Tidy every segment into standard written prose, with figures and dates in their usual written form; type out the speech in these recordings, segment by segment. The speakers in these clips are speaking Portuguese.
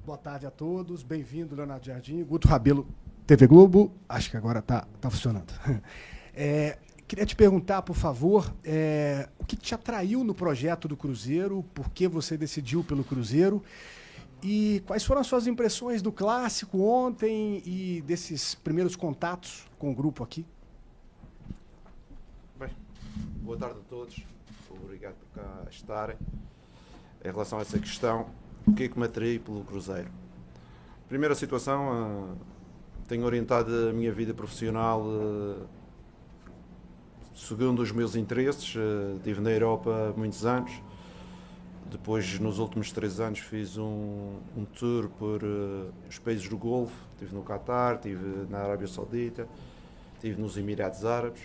Boa tarde a todos, bem-vindo, Leonardo Jardim, Guto Rabelo, TV Globo, acho que agora está funcionando. Queria te perguntar, por favor, o que te atraiu no projeto do Cruzeiro, por que você decidiu pelo Cruzeiro e quais foram as suas impressões do Clássico ontem e desses primeiros contatos com o grupo aqui? Bem, boa tarde a todos, obrigado por cá estarem. Em relação a essa questão, o que é que me atraiu pelo Cruzeiro? Primeira situação, tenho orientado a minha vida profissional segundo os meus interesses. Estive na Europa há muitos anos, depois nos últimos 3 anos fiz um tour por os países do Golfo, estive no Qatar, estive na Arábia Saudita, estive nos Emirados Árabes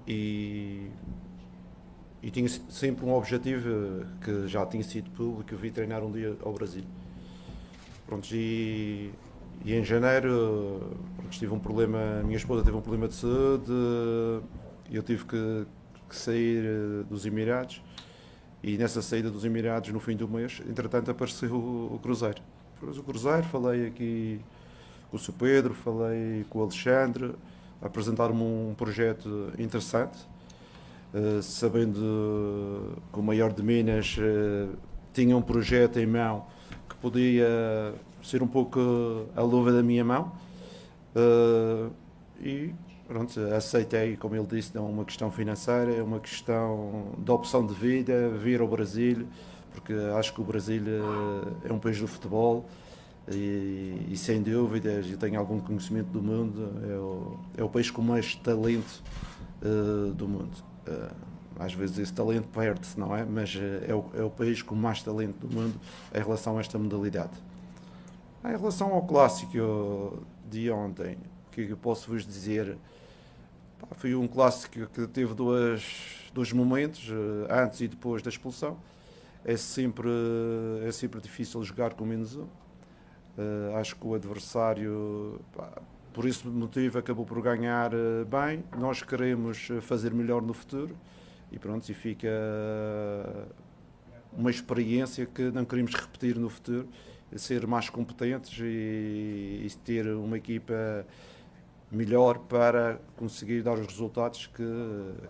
e tinha sempre um objetivo que já tinha sido público, eu vim treinar um dia ao Brasil. Pronto, e em janeiro tive um problema, a minha esposa teve um problema de saúde e eu tive que sair dos Emirados, e nessa saída dos Emirados, no fim do mês, entretanto apareceu o Cruzeiro. Depois o Cruzeiro, falei aqui com o Sr. Pedro, falei com o Alexandre, apresentaram-me um projeto interessante. Sabendo que o Maior de Minas tinha um projeto em mão que podia ser um pouco a luva da minha mão, e pronto, aceitei, como ele disse, não é uma questão financeira, é uma questão de opção de vida, vir ao Brasil, porque acho que o Brasil é um país do futebol e sem dúvidas, eu tenho algum conhecimento do mundo, é o país com mais talento do mundo. Às vezes esse talento perde-se, não é? Mas é o país com mais talento do mundo em relação a esta modalidade. Em relação ao clássico de ontem, o que eu posso vos dizer? Foi um clássico que teve dois momentos, antes e depois da expulsão. É sempre difícil jogar com menos um. Acho que o adversário, por esse motivo, acabou por ganhar bem. Nós queremos fazer melhor no futuro e pronto, e fica uma experiência que não queremos repetir no futuro, ser mais competentes e ter uma equipa melhor para conseguir dar os resultados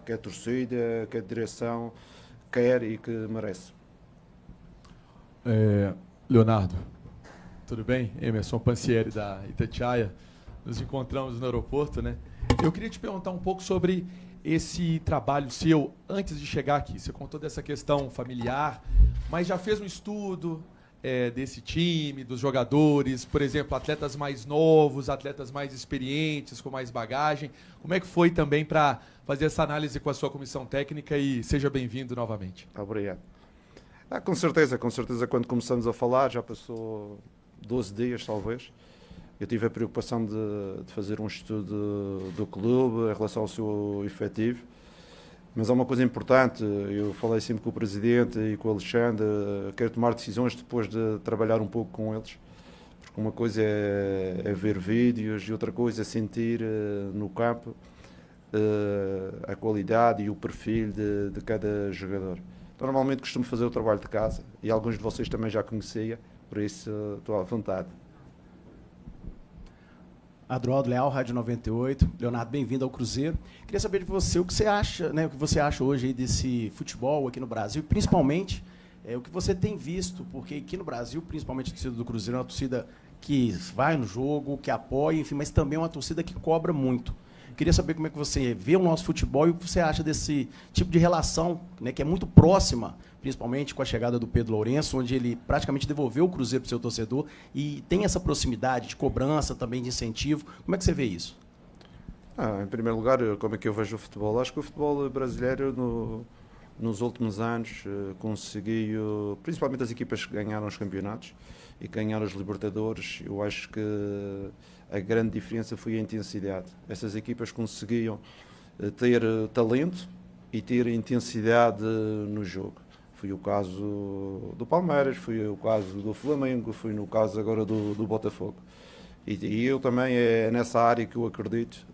que a torcida, que a direção quer e que merece. Leonardo, tudo bem? Emerson Pansieri, da Itatiaia. Nos encontramos no aeroporto, né? Eu queria te perguntar um pouco sobre esse trabalho seu antes de chegar aqui. Você contou dessa questão familiar, mas já fez um estudo desse time, dos jogadores, por exemplo, atletas mais novos, atletas mais experientes, com mais bagagem. Como é que foi também para fazer essa análise com a sua comissão técnica? E seja bem-vindo novamente. Obrigado. Com certeza, quando começamos a falar, já passou 12 dias, talvez. Eu tive a preocupação de fazer um estudo do clube em relação ao seu efetivo, mas há uma coisa importante, eu falei sempre com o Presidente e com o Alexandre, quero tomar decisões depois de trabalhar um pouco com eles, porque uma coisa é ver vídeos e outra coisa é sentir no campo a qualidade e o perfil de cada jogador. Então, normalmente costumo fazer o trabalho de casa e alguns de vocês também já conhecia, por isso estou à vontade. Adroaldo Leal, Rádio 98. Leonardo, bem-vindo ao Cruzeiro. Queria saber de você o que você acha, né, o que você acha hoje aí desse futebol aqui no Brasil, e principalmente o que você tem visto, porque aqui no Brasil, principalmente a torcida do Cruzeiro, é uma torcida que vai no jogo, que apoia, enfim, mas também é uma torcida que cobra muito. Queria saber como é que você vê o nosso futebol e o que você acha desse tipo de relação, né, que é muito próxima, principalmente com a chegada do Pedro Lourenço, onde ele praticamente devolveu o Cruzeiro para o seu torcedor e tem essa proximidade de cobrança, também de incentivo. Como é que você vê isso? Em primeiro lugar, como é que eu vejo o futebol? Acho que o futebol brasileiro, nos últimos anos, conseguiu, principalmente as equipas que ganharam os campeonatos e que ganharam os Libertadores, eu acho que a grande diferença foi a intensidade. Essas equipas conseguiam ter talento e ter intensidade no jogo. Foi o caso do Palmeiras, foi o caso do Flamengo, foi no caso agora do Botafogo. E eu também é nessa área que eu acredito,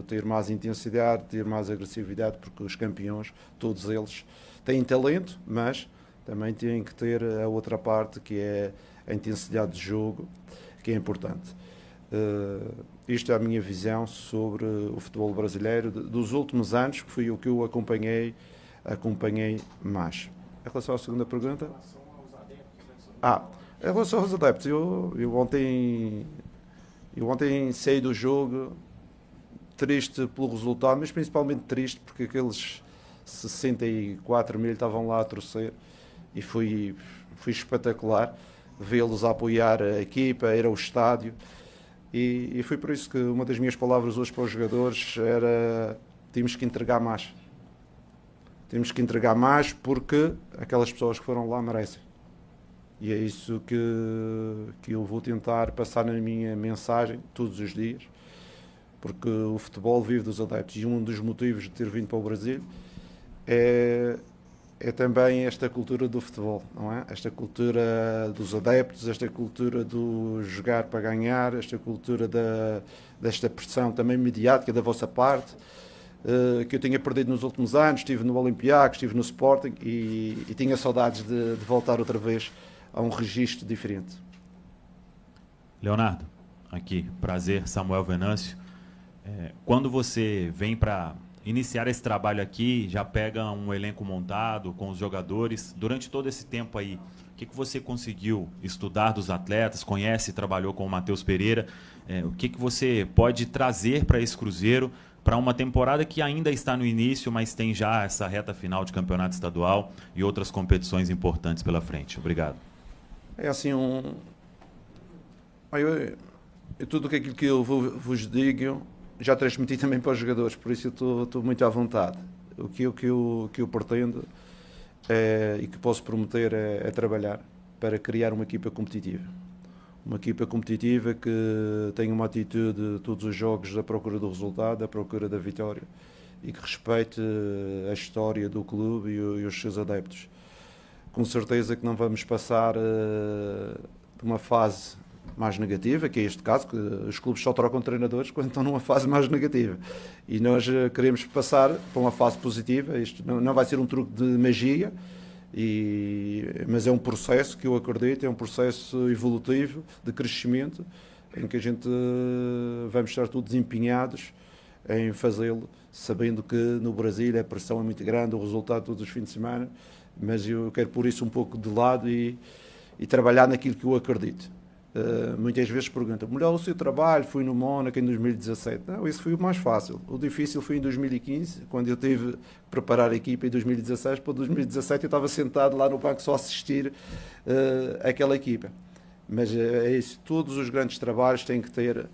ter mais intensidade, ter mais agressividade, porque os campeões, todos eles, têm talento, mas também tem que ter a outra parte, que é a intensidade de jogo, que é importante. Isto é a minha visão sobre o futebol brasileiro dos últimos anos, que foi o que eu acompanhei mais. Em relação à segunda pergunta... Em relação aos adeptos, eu ontem saí do jogo triste pelo resultado, mas principalmente triste porque aqueles 64 mil estavam lá a torcer e foi espetacular vê-los a apoiar a equipa, ir ao estádio, e foi por isso que uma das minhas palavras hoje para os jogadores era: temos que entregar mais. Temos que entregar mais porque aquelas pessoas que foram lá merecem. E é isso que eu vou tentar passar na minha mensagem todos os dias, porque o futebol vive dos adeptos, e um dos motivos de ter vindo para o Brasil é também esta cultura do futebol, não é? Esta cultura dos adeptos, esta cultura do jogar para ganhar, esta cultura desta pressão também mediática da vossa parte, que eu tinha perdido nos últimos anos. Estive no Olympiacos, estive no Sporting e tinha saudades de voltar outra vez a um registro diferente. Leonardo, aqui, prazer, Samuel Venâncio. Quando você vem para iniciar esse trabalho aqui, já pega um elenco montado com os jogadores, durante todo esse tempo aí, o que você conseguiu estudar dos atletas, conhece e trabalhou com o Matheus Pereira, o que você pode trazer para esse Cruzeiro, para uma temporada que ainda está no início, mas tem já essa reta final de campeonato estadual e outras competições importantes pela frente? Obrigado. É assim, tudo aquilo que eu vos digo já transmiti também para os jogadores, por isso eu estou muito à vontade. O que eu pretendo e que posso prometer é trabalhar para criar uma equipa competitiva. Uma equipa competitiva que tenha uma atitude todos os jogos da procura do resultado, da procura da vitória, e que respeite a história do clube e os seus adeptos. Com certeza que não vamos passar de uma fase mais negativa, que é este caso, que os clubes só trocam treinadores quando estão numa fase mais negativa. E nós queremos passar para uma fase positiva. Isto não vai ser um truque de magia, mas é um processo que eu acredito, é um processo evolutivo de crescimento, em que a gente vamos estar todos empenhados em fazê-lo, sabendo que no Brasil a pressão é muito grande, o resultado todos os fins de semana, mas eu quero pôr isso um pouco de lado e trabalhar naquilo que eu acredito. Muitas vezes perguntam: melhor o seu trabalho foi no Mónaco em 2017. Não, isso foi o mais fácil. O difícil foi em 2015, quando eu tive que preparar a equipa. Em 2016 para 2017 eu estava sentado lá no banco só a assistir aquela equipa. Mas é isso, todos os grandes trabalhos têm que ter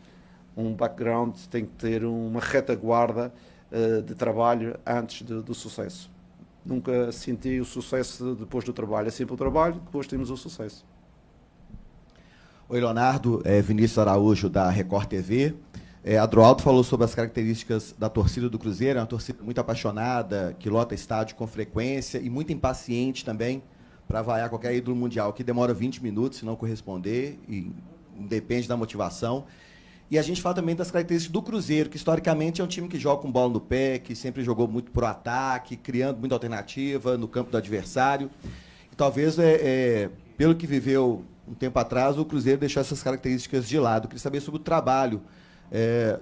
um background, têm que ter uma retaguarda de trabalho antes do sucesso. Nunca senti o sucesso depois do trabalho. É sempre o trabalho, depois temos o sucesso. Oi, Leonardo, Vinícius Araújo, da Record TV. Adroaldo falou sobre as características da torcida do Cruzeiro, é uma torcida muito apaixonada, que lota estádio com frequência e muito impaciente também para vaiar qualquer ídolo mundial, que demora 20 minutos se não corresponder, e depende da motivação. E a gente fala também das características do Cruzeiro, que historicamente é um time que joga com bola no pé, que sempre jogou muito pro ataque, criando muita alternativa no campo do adversário. E talvez, pelo que viveu um tempo atrás, o Cruzeiro deixou essas características de lado. Eu queria saber sobre o trabalho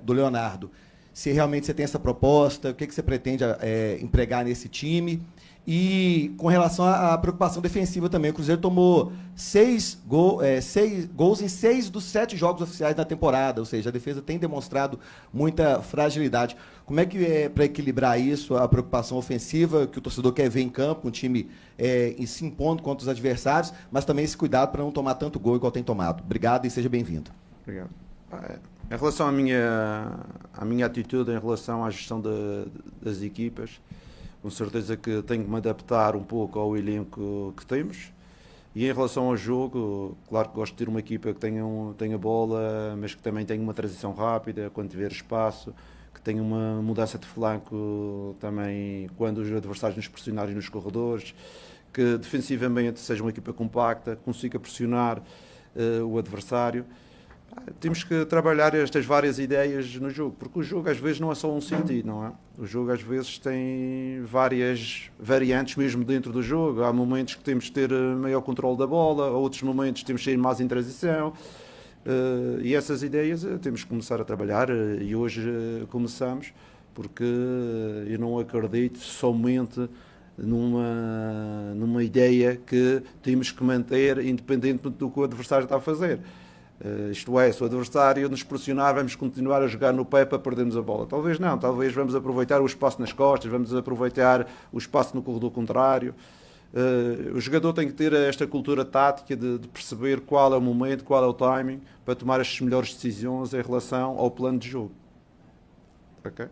do Leonardo. Se realmente você tem essa proposta, o que você pretende empregar nesse time. E com relação à preocupação defensiva também, o Cruzeiro tomou 6 gols em 6 dos 7 jogos oficiais da temporada, ou seja, a defesa tem demonstrado muita fragilidade. Como é que é para equilibrar isso, a preocupação ofensiva, que o torcedor quer ver em campo, um time se impondo contra os adversários, mas também esse cuidado para não tomar tanto gol igual tem tomado? Obrigado e seja bem-vindo. Obrigado. Em relação à minha atitude em relação à gestão das equipas, com certeza que tenho que me adaptar um pouco ao elenco que temos. E em relação ao jogo, claro que gosto de ter uma equipa que tenha bola, mas que também tenha uma transição rápida, quando tiver espaço, que tenha uma mudança de flanco também quando os adversários nos pressionarem nos corredores, que defensivamente seja uma equipa compacta, consiga pressionar o adversário. Temos que trabalhar estas várias ideias no jogo, porque o jogo às vezes não é só um sentido, não é? O jogo às vezes tem várias variantes mesmo dentro do jogo. Há momentos que temos de ter maior controle da bola, outros momentos temos de ir mais em transição. E essas ideias temos que começar a trabalhar e hoje começamos, porque eu não acredito somente numa ideia que temos que manter independente do que o adversário está a fazer. Isto é, se o adversário nos pressionar, vamos continuar a jogar no pé para perdermos a bola. Talvez não, talvez vamos aproveitar o espaço nas costas, vamos aproveitar o espaço no corredor contrário. O jogador tem que ter esta cultura tática de perceber qual é o momento, qual é o timing, para tomar as melhores decisões em relação ao plano de jogo. Ok?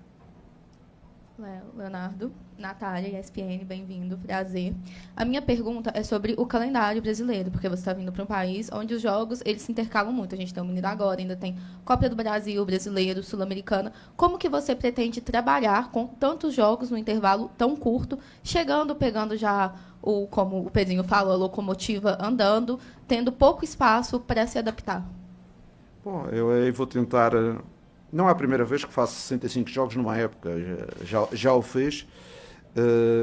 Leonardo, Natália, ESPN, bem-vindo, prazer. A minha pergunta é sobre o calendário brasileiro, porque você está vindo para um país onde os jogos eles se intercalam muito. A gente tem o Menino agora, ainda tem Copa do Brasil, Brasileiro, Sul-Americana. Como que você pretende trabalhar com tantos jogos no intervalo tão curto, pegando já, como o Pedrinho falou, a locomotiva andando, tendo pouco espaço para se adaptar? Bom, eu vou tentar... Não é a primeira vez que faço 65 jogos numa época, já o fiz,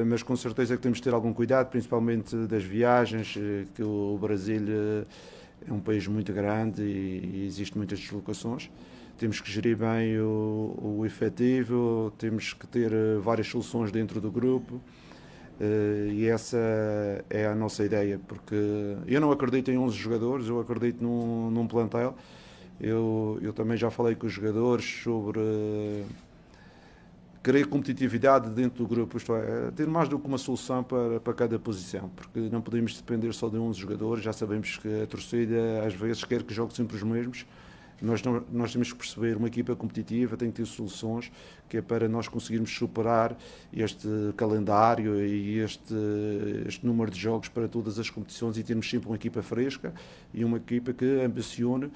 mas com certeza que temos de ter algum cuidado, principalmente das viagens, que o Brasil é um país muito grande e existem muitas deslocações. Temos que gerir bem o efetivo, temos que ter várias soluções dentro do grupo, e essa é a nossa ideia, porque eu não acredito em 11 jogadores, eu acredito num plantel. Eu também já falei com os jogadores sobre querer competitividade dentro do grupo, isto é, ter mais do que uma solução para cada posição, porque não podemos depender só de 11 jogadores, já sabemos que a torcida às vezes quer que jogue sempre os mesmos. Nós temos que perceber, uma equipa competitiva tem que ter soluções, que é para nós conseguirmos superar este calendário e este número de jogos para todas as competições e termos sempre uma equipa fresca e uma equipa que ambicione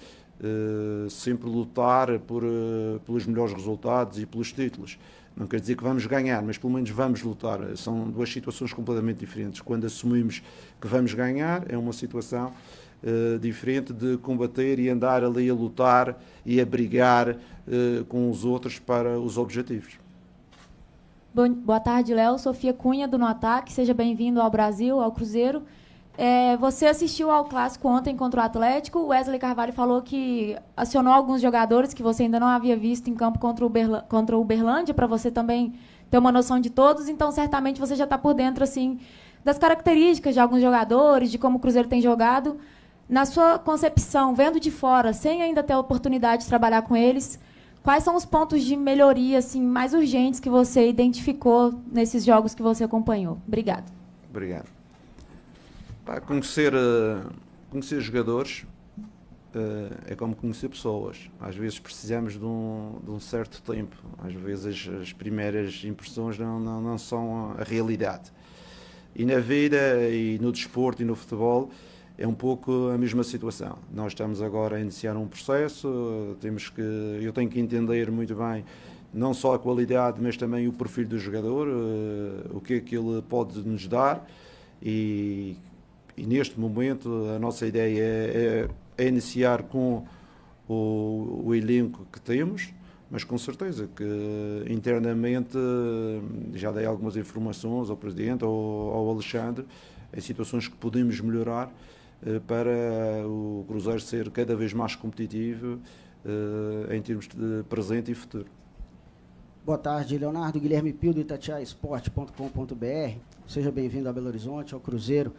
sempre lutar pelos melhores resultados e pelos títulos. Não quer dizer que vamos ganhar, mas pelo menos vamos lutar. São duas situações completamente diferentes. Quando assumimos que vamos ganhar, é uma situação diferente de combater e andar ali a lutar e a brigar com os outros para os objetivos. Boa tarde, Léo. Sofia Cunha, do No Ataque. Seja bem-vindo ao Brasil, ao Cruzeiro. Você assistiu ao clássico ontem contra o Atlético. O Wesley Carvalho falou que acionou alguns jogadores que você ainda não havia visto em campo contra o Uberlândia, para você também ter uma noção de todos. Então, certamente, você já está por dentro assim, das características de alguns jogadores, de como o Cruzeiro tem jogado. Na sua concepção, vendo de fora, sem ainda ter a oportunidade de trabalhar com eles, quais são os pontos de melhoria assim, mais urgentes que você identificou nesses jogos que você acompanhou? Obrigada. Obrigado. Conhecer jogadores é como conhecer pessoas. Às vezes precisamos de um certo tempo. Às vezes as primeiras impressões não são a realidade. E na vida, e no desporto, e no futebol, é um pouco a mesma situação. Nós estamos agora a iniciar um processo, eu tenho que entender muito bem não só a qualidade, mas também o perfil do jogador, o que é que ele pode nos dar. E neste momento a nossa ideia é iniciar com o elenco que temos, mas com certeza que internamente já dei algumas informações ao Presidente ou ao Alexandre em situações que podemos melhorar para o Cruzeiro ser cada vez mais competitivo em termos de presente e futuro. Boa tarde, Leonardo. Guilherme Pio, do itatiaisport.com.br. Seja bem-vindo a Belo Horizonte, ao Cruzeiro.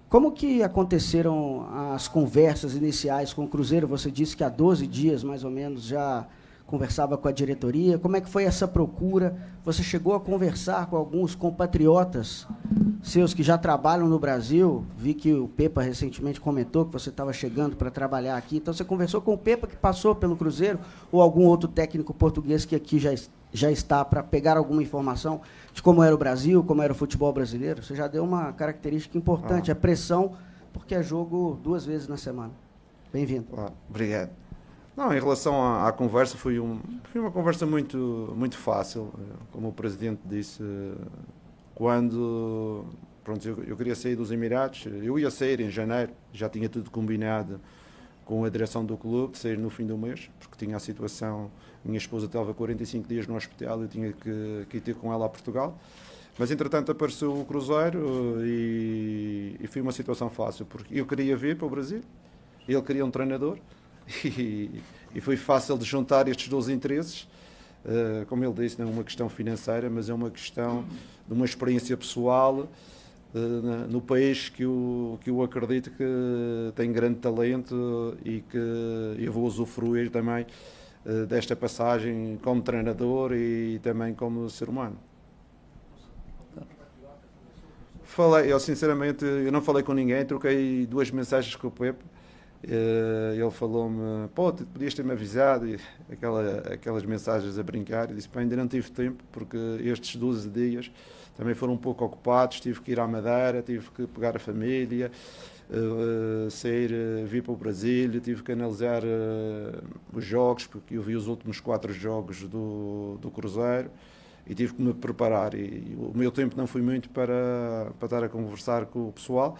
Como que aconteceram as conversas iniciais com o Cruzeiro? Você disse que há 12 dias, mais ou menos, já conversava com a diretoria. Como é que foi essa procura? Você chegou a conversar com alguns compatriotas seus que já trabalham no Brasil? Vi que o Pepa recentemente comentou que você estava chegando para trabalhar aqui. Então, você conversou com o Pepa, que passou pelo Cruzeiro, ou algum outro técnico português que aqui já está, para pegar alguma informação de como era o Brasil, como era o futebol brasileiro? Você já deu uma característica importante, a pressão, porque é jogo 2 vezes na semana. Bem-vindo. Obrigado. Não, em relação à conversa, foi uma conversa muito, muito fácil. Como o Presidente disse, quando eu queria sair dos Emirados, eu ia sair em janeiro, já tinha tudo combinado com a direção do clube de sair no fim do mês, porque tinha a situação, minha esposa estava 45 dias no hospital e eu tinha que ir ter com ela a Portugal. Mas, entretanto, apareceu o Cruzeiro e foi uma situação fácil, porque eu queria vir para o Brasil, ele queria um treinador e foi fácil de juntar estes dois interesses. Como ele disse, não é uma questão financeira, mas é uma questão de uma experiência pessoal no país que eu acredito que tem grande talento e que eu vou usufruir também desta passagem como treinador e também como ser humano. Eu sinceramente eu não falei com ninguém, troquei 2 mensagens com o Pepe. Ele falou-me, pô, podias ter-me avisado, e aquelas mensagens a brincar, e disse, pá, ainda não tive tempo, porque estes 12 dias também foram um pouco ocupados, tive que ir à Madeira, tive que pegar a família, vir para o Brasil, tive que analisar os jogos, porque eu vi os últimos 4 jogos do Cruzeiro, e tive que me preparar, e o meu tempo não foi muito para estar a conversar com o pessoal,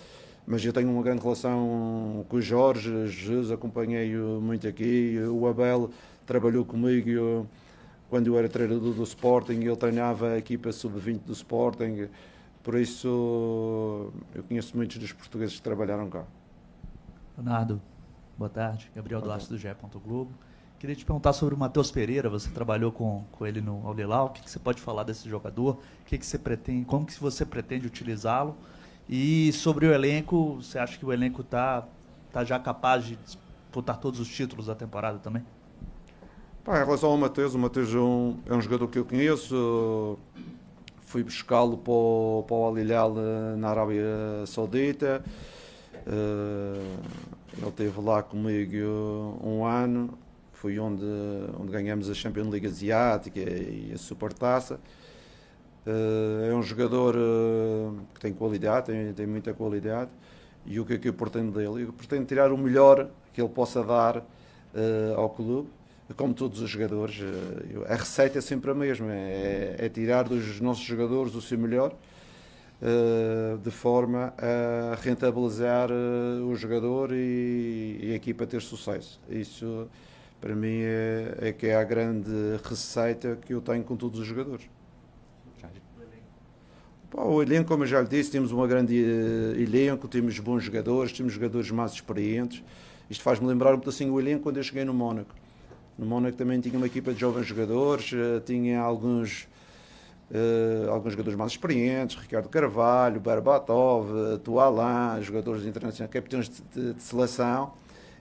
mas eu tenho uma grande relação com o Jorge Jesus, acompanhei-o muito aqui, o Abel trabalhou comigo quando eu era treinador do Sporting, ele treinava a equipa sub-20 do Sporting, por isso eu conheço muitos dos portugueses que trabalharam cá. Leonardo, boa tarde, Gabriel Duarte do GE. Globo. Queria te perguntar sobre o Matheus Pereira, você trabalhou com ele no Al-Hilal, o que você pode falar desse jogador, o que você pretende, como que você pretende utilizá-lo? E sobre o elenco, você acha que o elenco está já capaz de disputar todos os títulos da temporada também? Em relação ao Matheus, o Matheus é um jogador que eu conheço, fui buscá-lo para o Al-Hilal na Arábia Saudita, ele esteve lá comigo 1 ano, foi onde ganhamos a Champions League Asiática e a Supertaça. É um jogador que tem qualidade, tem muita qualidade, e o que é que eu pretendo dele? Eu pretendo tirar o melhor que ele possa dar ao clube, como todos os jogadores. A receita é sempre a mesma, é tirar dos nossos jogadores o seu melhor, de forma a rentabilizar o jogador e a equipa ter sucesso. Isso, para mim, é que é a grande receita que eu tenho com todos os jogadores. O elenco, como eu já lhe disse, temos um grande elenco, temos bons jogadores, temos jogadores mais experientes. Isto faz-me lembrar um pedacinho o elenco quando eu cheguei no Mónaco. No Mónaco também tinha uma equipa de jovens jogadores, tinha alguns jogadores mais experientes, Ricardo Carvalho, Berbatov, Tualan, jogadores internacionais, capitães de seleção,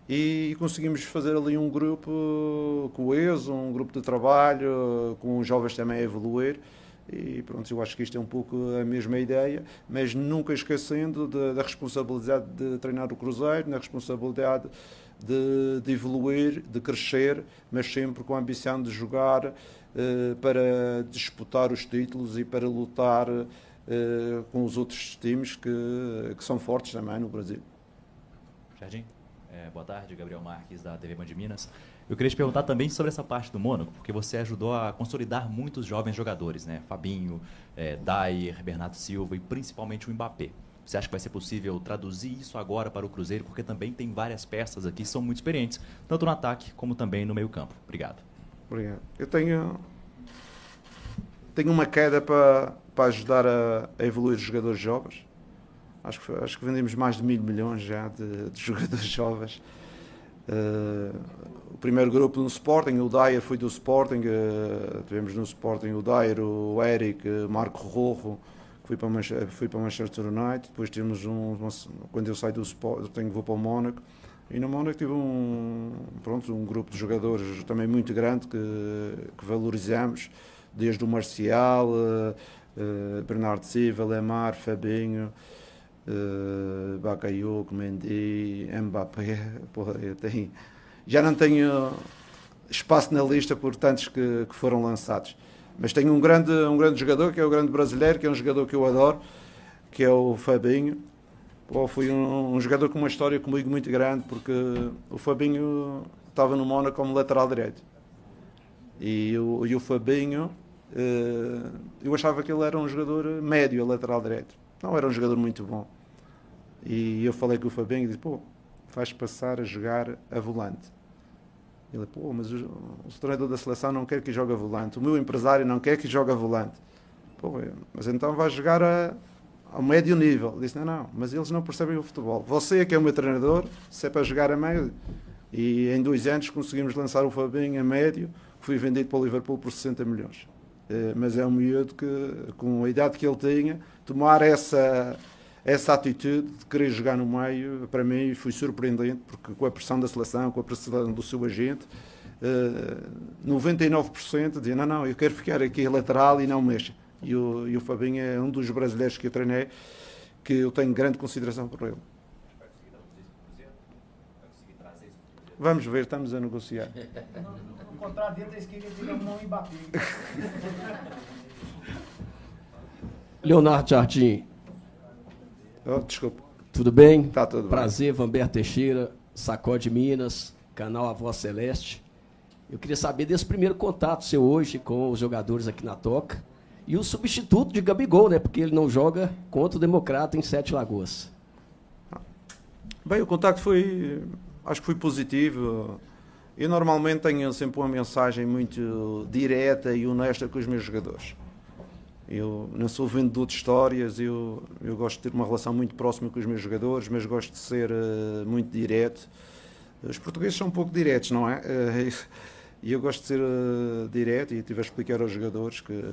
e conseguimos fazer ali um grupo coeso, um grupo de trabalho, com os jovens também a evoluir. E pronto, eu acho que isto é um pouco a mesma ideia, mas nunca esquecendo da responsabilidade de treinar o Cruzeiro, na responsabilidade de evoluir, de crescer, mas sempre com a ambição de jogar para disputar os títulos e para lutar com os outros times que são fortes também no Brasil. Jardim, boa tarde, Gabriel Marques da TV Band de Minas. Eu queria te perguntar também sobre essa parte do Mônaco, porque você ajudou a consolidar muitos jovens jogadores, né? Fabinho, Dyer, Bernardo Silva e principalmente o Mbappé. Você acha que vai ser possível traduzir isso agora para o Cruzeiro? Porque também tem várias peças aqui que são muito experientes, tanto no ataque como também no meio-campo. Obrigado. Obrigado. Eu tenho uma queda para ajudar a evoluir os jogadores jovens. Acho que vendemos mais de 1.000 milhões já de jogadores jovens. O primeiro grupo no Sporting, o Dyer foi do Sporting, tivemos no Sporting o Dyer, o Eric, Marco Rojo, que fui para Manchester United. Depois temos quando eu saio do Sporting, vou para o Mónaco, e no Mónaco tive um grupo de jogadores também muito grande que valorizamos, desde o Marcial, Bernardo Silva, Lemar, Fabinho, Bakayoko, Mendy, Mbappé. Já não tenho espaço na lista por tantos que foram lançados, mas tenho um grande jogador, que é o grande brasileiro, que é um jogador que eu adoro, que é o Fabinho. Foi um jogador com uma história comigo muito grande, porque o Fabinho estava no Mónaco como lateral direito, e o Fabinho, eu achava que ele era um jogador médio a lateral direito, não era um jogador muito bom, e eu falei com o Fabinho e disse, faz passar a jogar a volante. Ele, pô, mas o treinador da seleção não quer que jogue a volante, o meu empresário não quer que jogue a volante. Pô, mas então vai jogar ao médio nível. Ele disse, não, mas eles não percebem o futebol. Você é que é o meu treinador, se é para jogar a médio. E em 2 anos conseguimos lançar o Fabinho a médio, que foi vendido para o Liverpool por 60 milhões. Mas é um miúdo que, com a idade que ele tinha, tomar essa atitude de querer jogar no meio, para mim foi surpreendente, porque com a pressão da seleção, com a pressão do seu agente, 99% dizia, não, eu quero ficar aqui lateral e não mexa. E o Fabinho é um dos brasileiros que eu treinei, que eu tenho grande consideração por ele. Vamos ver, estamos a negociar. No contrato dele está escrito que ele não Mbappé. Leonardo Jardim. Oh, desculpa. Tudo bem? Tá tudo bem. Prazer, Vanberto Teixeira, Sacode Minas, canal A Voz Celeste. Eu queria saber desse primeiro contato seu hoje com os jogadores aqui na Toca e o substituto de Gabigol, né? Porque ele não joga contra o Democrata em Sete Lagoas. Bem, o contacto acho que foi positivo. Eu normalmente tenho sempre uma mensagem muito direta e honesta com os meus jogadores. Eu não sou vendedor de histórias, eu gosto de ter uma relação muito próxima com os meus jogadores, mas gosto de ser muito direto. Os portugueses são um pouco diretos, não é? E eu gosto de ser direto e estive a explicar aos jogadores que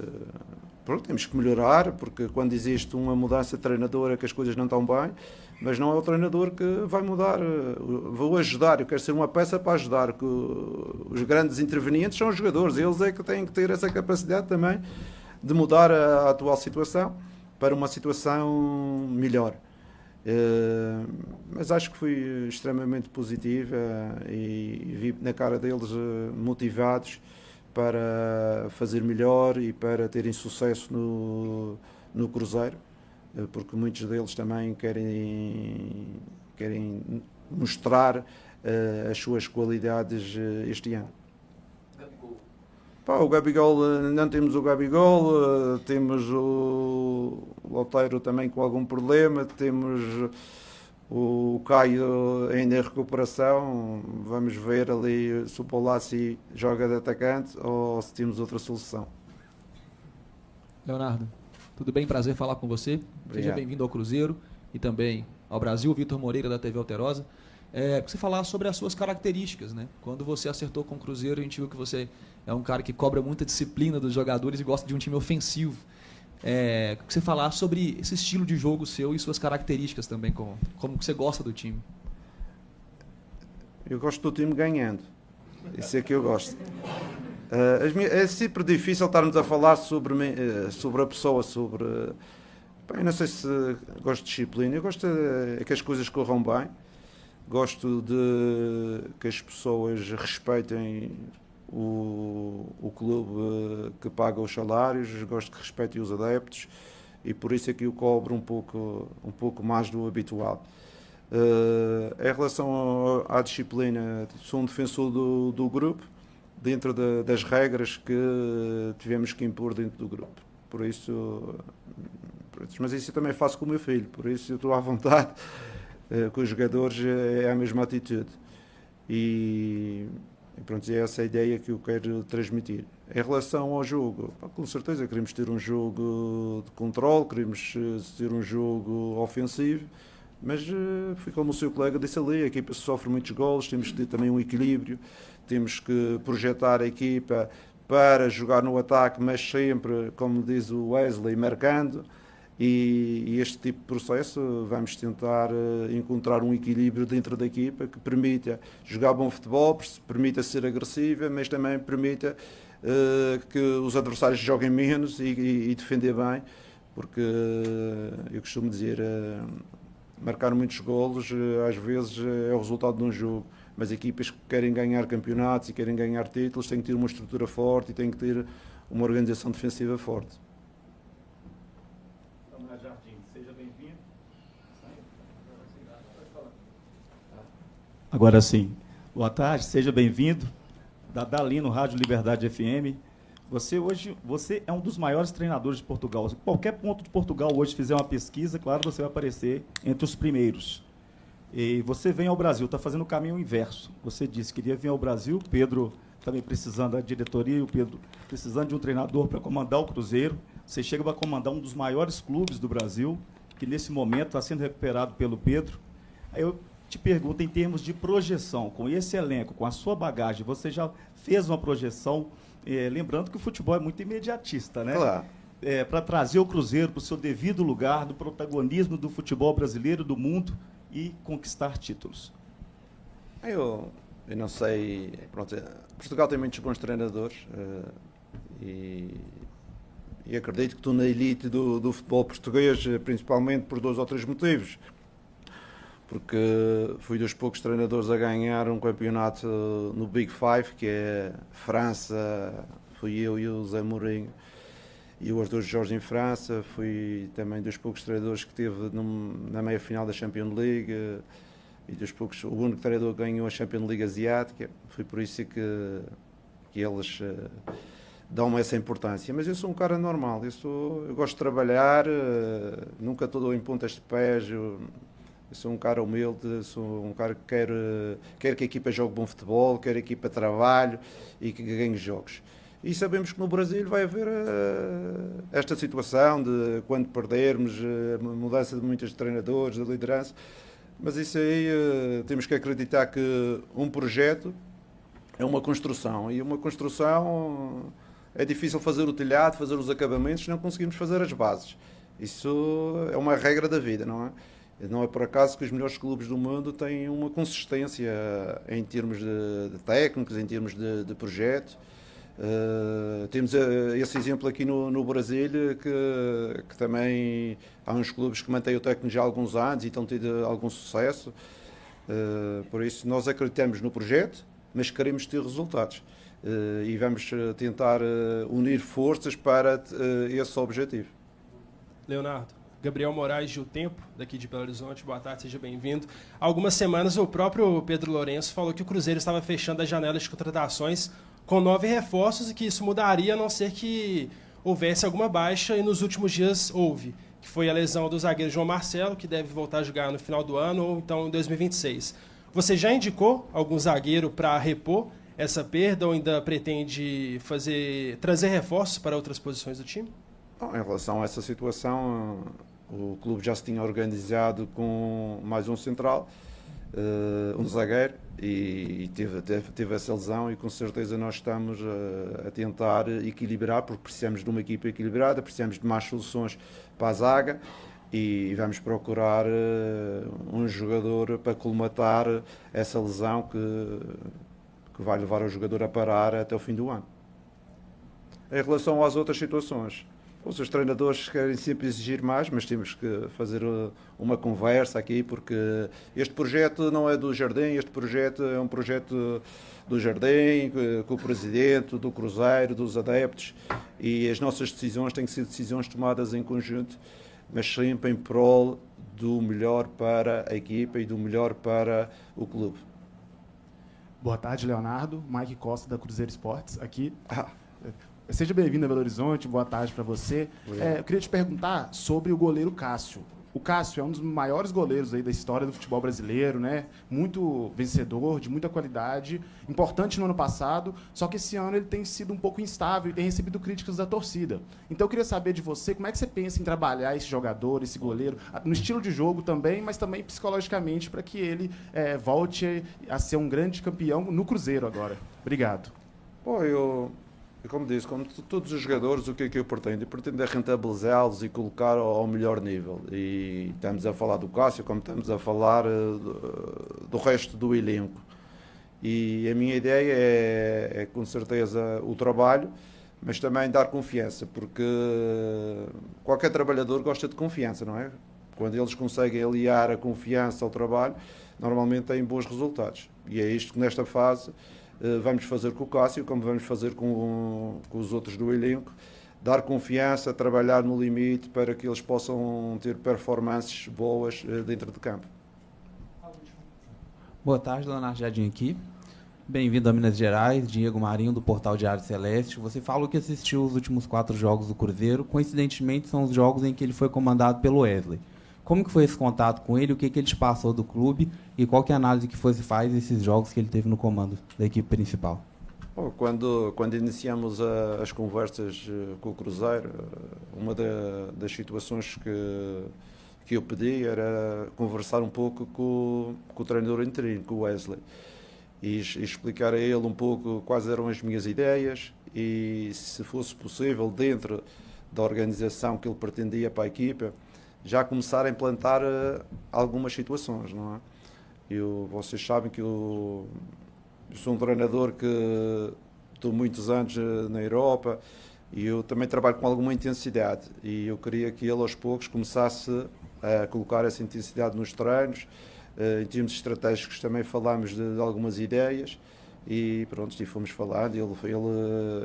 pronto, temos que melhorar, porque quando existe uma mudança de treinador é que as coisas não estão bem, mas não é o treinador que vai mudar. Vou ajudar, eu quero ser uma peça para ajudar, que os grandes intervenientes são os jogadores, eles é que têm que ter essa capacidade também de mudar a atual situação para uma situação melhor. Mas acho que fui extremamente positiva e vi na cara deles motivados para fazer melhor e para terem sucesso no Cruzeiro, porque muitos deles também querem mostrar as suas qualidades este ano. O Gabigol, não temos o Gabigol, temos o Loteiro também com algum problema, temos o Caio ainda em recuperação, vamos ver ali se o Paulassi joga de atacante ou se temos outra solução. Leonardo, tudo bem? Prazer falar com você. Obrigado. Seja bem-vindo ao Cruzeiro e também ao Brasil. Vitor Moreira, da TV Alterosa. Você falar sobre as suas características, né? Quando você acertou com o Cruzeiro, a gente viu que você é um cara que cobra muita disciplina dos jogadores e gosta de um time ofensivo. Você falar sobre esse estilo de jogo seu e suas características também, como que você gosta do time. Eu gosto do time ganhando. Isso é que eu gosto. É sempre difícil estarmos a falar sobre a pessoa, Bem, não sei se gosto de disciplina. Eu gosto que as coisas corram bem. Gosto de que as pessoas respeitem o clube que paga os salários, gosto que respeitem os adeptos e por isso é que eu cobro um pouco mais do habitual. Em relação à disciplina, sou um defensor do grupo, dentro das regras que tivemos que impor dentro do grupo. Por isso, mas isso eu também faço com o meu filho, por isso eu estou à vontade. Com os jogadores é a mesma atitude e pronto, é essa a ideia que eu quero transmitir. Em relação ao jogo, com certeza queremos ter um jogo de controle, queremos ter um jogo ofensivo, mas foi como o seu colega disse ali, a equipa sofre muitos golos, temos que ter também um equilíbrio, temos que projetar a equipa para jogar no ataque, mas sempre, como diz o Wesley, marcando. E este tipo de processo vamos tentar encontrar um equilíbrio dentro da equipa que permita jogar bom futebol, permita ser agressiva, mas também permita que os adversários joguem menos e defender bem, porque eu costumo dizer, marcar muitos golos às vezes é o resultado de um jogo, mas equipas que querem ganhar campeonatos e querem ganhar títulos têm que ter uma estrutura forte e têm que ter uma organização defensiva forte. Agora sim. Boa tarde, seja bem-vindo. Dadalino, Rádio Liberdade FM. Você é um dos maiores treinadores de Portugal. Se qualquer ponto de Portugal hoje fizer uma pesquisa, claro, você vai aparecer entre os primeiros. E você vem ao Brasil, está fazendo o caminho inverso. Você disse que queria vir ao Brasil, Pedro também precisando da diretoria, e o Pedro precisando de um treinador para comandar o Cruzeiro. Você chega para comandar um dos maiores clubes do Brasil, que nesse momento está sendo recuperado pelo Pedro. Aí eu te pergunto, em termos de projeção, com esse elenco, com a sua bagagem, você já fez uma projeção, lembrando que o futebol é muito imediatista, né? Claro. Para trazer o Cruzeiro para o seu devido lugar, do protagonismo do futebol brasileiro, do mundo, e conquistar títulos. Eu não sei. Pronto, Portugal tem muitos bons treinadores e acredito que estou na elite do futebol português, principalmente por 2 ou 3 motivos. Porque fui dos poucos treinadores a ganhar um campeonato no Big Five, que é França, fui eu e o Zé Mourinho e o Arthur Jorge em França. Fui também dos poucos treinadores que esteve na meia-final da Champions League e dos poucos, o único treinador que ganhou a Champions League asiática. Foi por isso que eles dão-me essa importância. Mas eu sou um cara normal, eu gosto de trabalhar, nunca estou em pontas de pés. Eu sou um cara humilde, sou um cara que quer que a equipa jogue bom futebol, quer que a equipa trabalhe e que ganhe jogos. E sabemos que no Brasil vai haver esta situação de quando perdermos, mudança de muitos treinadores, de liderança, mas isso aí temos que acreditar que um projeto é uma construção, e uma construção é difícil fazer o telhado, fazer os acabamentos, se não conseguimos fazer as bases. Isso é uma regra da vida, não é? Não é por acaso que os melhores clubes do mundo têm uma consistência em termos de técnicos, em termos de projeto. Temos esse exemplo aqui no Brasil, que também há uns clubes que mantêm o técnico já há alguns anos e estão tendo algum sucesso. Por isso nós acreditamos no projeto, mas queremos ter resultados. E vamos tentar unir forças para esse objetivo. Leonardo, Gabriel Moraes de O Tempo, daqui de Belo Horizonte. Boa tarde, seja bem-vindo. Há algumas semanas o próprio Pedro Lourenço falou que o Cruzeiro estava fechando as janelas de contratações com 9 reforços e que isso mudaria a não ser que houvesse alguma baixa, e nos últimos dias houve, que foi a lesão do zagueiro João Marcelo, que deve voltar a jogar no final do ano ou então em 2026. Você já indicou algum zagueiro para repor essa perda ou ainda pretende trazer reforços para outras posições do time? Em relação a essa situação, o clube já se tinha organizado com mais um central, um zagueiro, e teve essa lesão, e com certeza nós estamos a tentar equilibrar, porque precisamos de uma equipa equilibrada, precisamos de mais soluções para a zaga, e vamos procurar um jogador para colmatar essa lesão que vai levar o jogador a parar até o fim do ano. Em relação às outras situações, os treinadores querem sempre exigir mais, mas temos que fazer uma conversa aqui, porque este projeto não é do Jardim, este projeto é um projeto do Jardim, com o presidente, do Cruzeiro, dos adeptos, e as nossas decisões têm que ser decisões tomadas em conjunto, mas sempre em prol do melhor para a equipa e do melhor para o clube. Boa tarde, Leonardo. Mike Costa, da Cruzeiro Esportes, aqui. Seja bem-vindo a Belo Horizonte, boa tarde para você. Eu queria te perguntar sobre o goleiro Cássio. O Cássio é um dos maiores goleiros aí da história do futebol brasileiro, né? Muito vencedor, de muita qualidade, importante no ano passado, só que esse ano ele tem sido um pouco instável e tem recebido críticas da torcida. Então eu queria saber de você, como é que você pensa em trabalhar esse jogador, esse goleiro, no estilo de jogo também, mas também psicologicamente, para que ele volte a ser um grande campeão no Cruzeiro agora. Obrigado. Como disse, como todos os jogadores, o que é que eu pretendo? Eu pretendo é rentabilizá-los e colocar ao melhor nível. E estamos a falar do Cássio, como estamos a falar do resto do elenco. E a minha ideia é com certeza o trabalho, mas também dar confiança, porque qualquer trabalhador gosta de confiança, não é? Quando eles conseguem aliar a confiança ao trabalho, normalmente têm bons resultados. E é isto que nesta fase vamos fazer com o Cássio, como vamos fazer com os outros do elenco, dar confiança, trabalhar no limite para que eles possam ter performances boas dentro de campo. Boa tarde, Leonardo Jardim aqui. Bem-vindo a Minas Gerais, Diego Marinho, do Portal Diário Celeste. Você falou que assistiu os últimos 4 jogos do Cruzeiro, coincidentemente são os jogos em que ele foi comandado pelo Wesley. Como que foi esse contato com ele, o que ele te passou do clube e qual que é a análise que você faz desses jogos que ele teve no comando da equipe principal? Bom, quando iniciamos as conversas com o Cruzeiro, uma das situações que eu pedi era conversar um pouco com o treinador interino, com o Wesley, e explicar a ele um pouco quais eram as minhas ideias e, se fosse possível, dentro da organização que ele pretendia para a equipa, já começar a implantar algumas situações, não é? Vocês sabem que eu sou um treinador que estou muitos anos na Europa e eu também trabalho com alguma intensidade, e eu queria que ele aos poucos começasse a colocar essa intensidade nos treinos. Em termos estratégicos também falámos de algumas ideias e pronto, e fomos falando,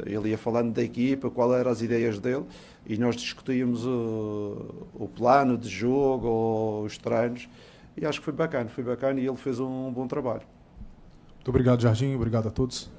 ele ia falando da equipa, qual eram as ideias dele, e nós discutíamos o plano de jogo ou os treinos, e acho que foi bacana e ele fez um bom trabalho. Muito obrigado, Jardim, obrigado a todos.